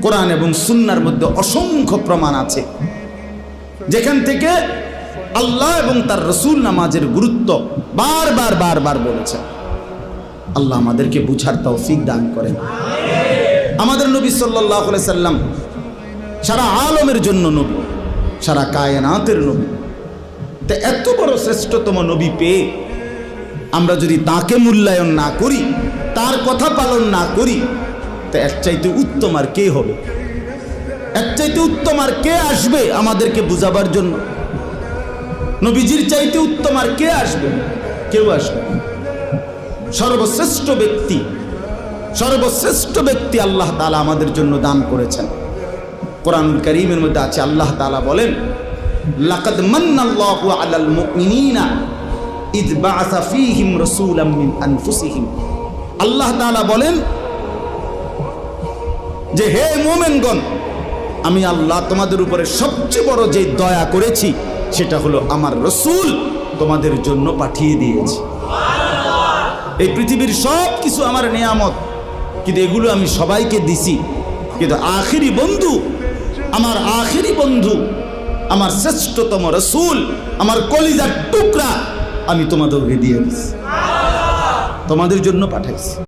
কোরআন এবং সুন্নাহর মধ্যে অসংখ্য প্রমাণ আছে যেখান থেকে আল্লাহ এবং তার রাসূল নামাজের গুরুত্ব বারবার বলেছেন। আল্লাহ আমাদেরকে বুঝার তৌফিক দান করেন। আমাদের নবী সাল্লাল্লাহু আলাইহি সাল্লাম সারা আলমের জন্য নবী, সারা কায়নাতের নবী। তো এত বড় শ্রেষ্ঠতম নবী পেয়ে আমরা যদি তাকে মূল্যায়ন না করি, তার কথা পালন না করি, তো এর চাইতে উত্তম আর কে হবে? এর চাইতে উত্তম আর কে আসবে আমাদেরকে বুঝাবার জন্য? নবীজির চাইতে উত্তম আর কে আসবে? কেউ আসবে। সর্বশ্রেষ্ঠ ব্যক্তি আল্লাহ তাআলা আমাদের জন্য দান করেছেন। কোরআনুল কারীমের মধ্যে আছে, আল্লাহ তাআলা বলেন, লাকাদ মান্নাল্লাহু আলাল মুমিনিনা ইয বাআসা ফীহিম রাসূলাম মিন আনফুসিহিম। আল্লাহ তাআলা বলেন যে হে মুমিনগণ, আমি আল্লাহ তোমাদের উপরে সবচেয়ে বড় যে দয়া করেছি সেটা হলো আমার রাসূল তোমাদের জন্য পাঠিয়ে দিয়েছি। এই পৃথিবীর সব কিছু আমার নিয়ামত, কিন্তু এগুলো আমি সবাইকে দিছি, কিন্তু আখেরি বন্ধু, আমার শ্রেষ্ঠতম রাসূল, আমার কলিজার টুকরা আমি তোমাদেরকে দিয়ে দিছি, তোমাদের জন্য পাঠাইছি।